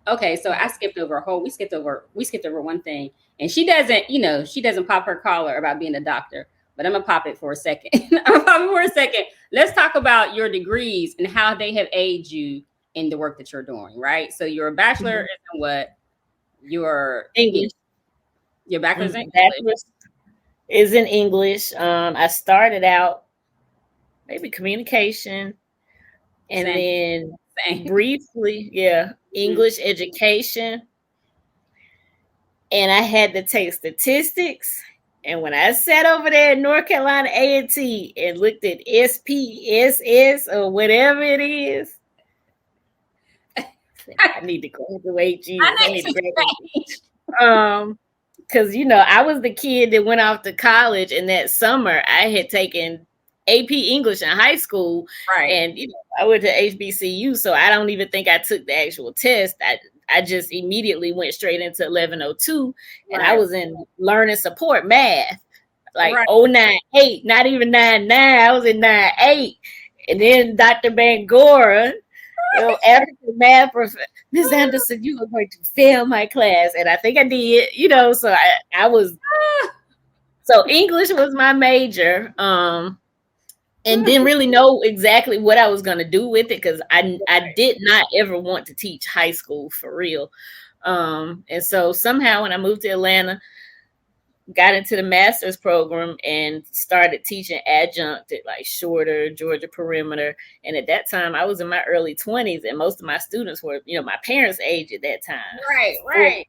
Okay, so we skipped over one thing, and she doesn't pop her collar about being a doctor, but I'm gonna pop it for a second. Let's talk about your degrees and how they have aided you in the work that you're doing, right? So you're a bachelor in what? Your English. Your bachelor's in English is in English. I started out maybe communication, and then briefly, English education, and I had to take statistics. And when I sat over there in North Carolina A&T and looked at SPSS or whatever it is, I need to graduate, Jesus. I need to graduate. Because, I was the kid that went off to college, and that summer I had taken AP English in high school. Right. And, I went to HBCU, so I don't even think I took the actual test. I just immediately went straight into 1102, and I was in learning support math, like 098, not even 99. I was in 98. And then Dr. Bangora, African math professor, Ms. Anderson, you are going to fail my class. And I think I did, so I was, so English was my major. And didn't really know exactly what I was going to do with it, because I did not ever want to teach high school for real. And so somehow when I moved to Atlanta, got into the master's program and started teaching adjunct at like Shorter, Georgia Perimeter. And at that time, I was in my early 20s, and most of my students were, my parents' age at that time. Right.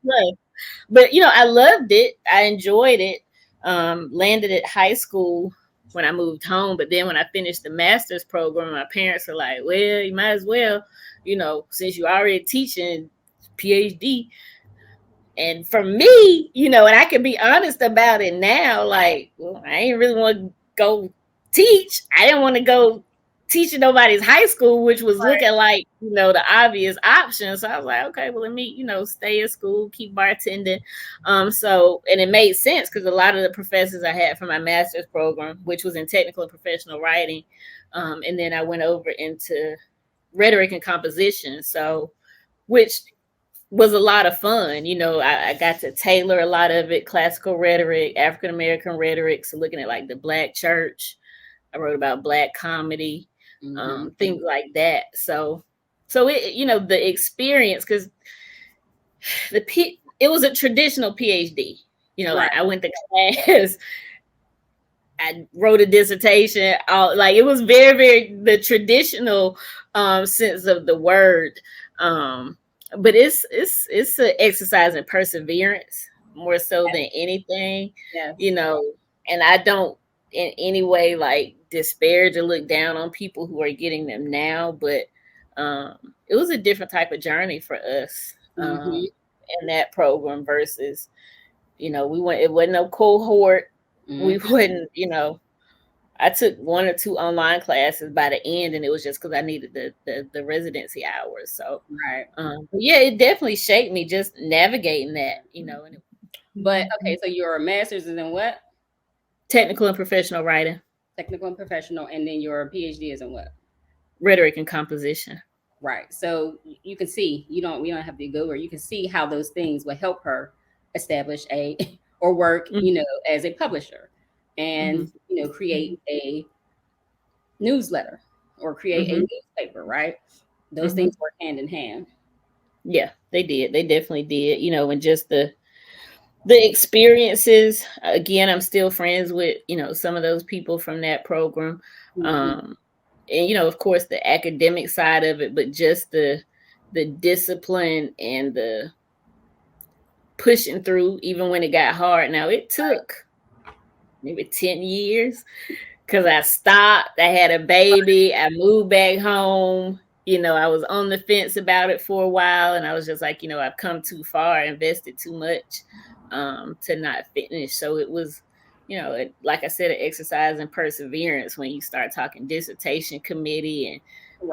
But, I loved it. I enjoyed it. Landed at high school when I moved home. But then when I finished the master's program, my parents were like, well, you might as well, since you're already teaching PhD. And for me, and I can be honest about it now, like, well, I ain't really want to go teach. I didn't want to go teach in nobody's high school, which was looking like, the obvious option. So I was like, okay, well, let me, stay in school, keep bartending. And it made sense because a lot of the professors I had for my master's program, which was in technical and professional writing, and then I went over into rhetoric and composition. So, which was a lot of fun. I got to tailor a lot of it, classical rhetoric, African-American rhetoric. So looking at like the Black church, I wrote about Black comedy, things like that. So it, the experience, because it was a traditional PhD. I went to class, I wrote a dissertation, it was very, very the traditional sense of the word. But it's an exercise in perseverance more so than anything, and I don't in any way like disparage or look down on people who are getting them now, but it was a different type of journey for us in that program versus, it wasn't no cohort. We wouldn't, I took 1 or 2 online classes by the end, and it was just because I needed the residency hours. So, it definitely shaped me just navigating that, But okay, so your master's is in what? Technical and professional writing. Technical and professional, and then your PhD is in what? Rhetoric and composition. Right. So you can see, we don't have to go where you can see how those things will help her establish or work, as a publisher. And create a newsletter or create a newspaper, right? Those things work hand in hand. Yeah, they did. They definitely did. And just the experiences. Again, I'm still friends with some of those people from that program, and of course the academic side of it, but just the discipline and the pushing through, even when it got hard. Now it took maybe 10 years because I stopped. I had a baby. I moved back home. I was on the fence about it for a while, and I was just like, I've come too far, invested too much to not finish. So it was, like I said, an exercise in perseverance when you start talking dissertation committee and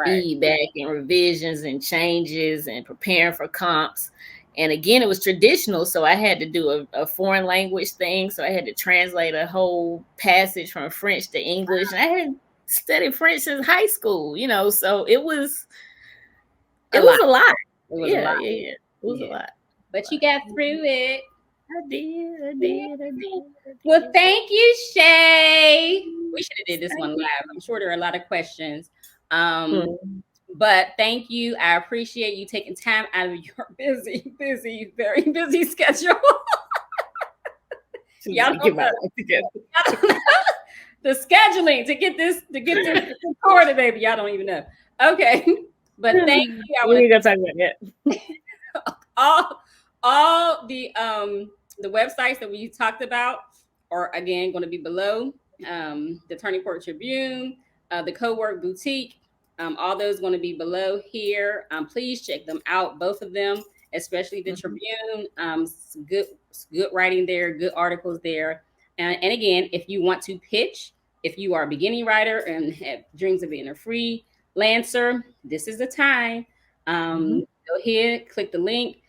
feedback and revisions and changes and preparing for comps. And again, it was traditional, so I had to do a foreign language thing. So I had to translate a whole passage from French to English. And I had studied French since high school, so it was a lot. It was a lot. Yeah. It was a lot. But you got through it. I did. Well, thank you, Shae. We should have did this one live. I'm sure there are a lot of questions. But thank you. I appreciate you taking time out of your busy, very busy schedule. Y'all don't know. The scheduling to get this recorded, baby. Y'all don't even know. Okay. But thank you. I We want ain't gonna talk about to all the websites that we talked about are again going to be below. The Turning Point Tribune, the CoWork Boutique, all those going to be below here. Please check them out, both of them, especially the Tribune. Good writing there, good articles there. And again, if you want to pitch, if you are a beginning writer and have dreams of being a freelancer, this is the time. Go ahead, click the link,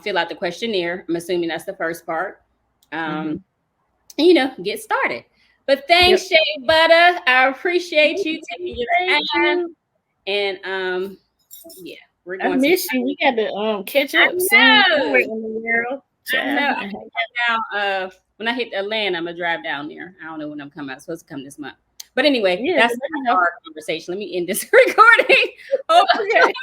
fill out the questionnaire. I'm assuming that's the first part. And, get started. But thanks, Shae Butter. I appreciate you taking your time. And yeah, we're going I miss you. We got to catch up soon. I I know. When I hit Atlanta, I'm gonna drive down there. I don't know when I'm coming. I'm supposed to come this month. But anyway, that's our conversation. Let me end this recording. Okay.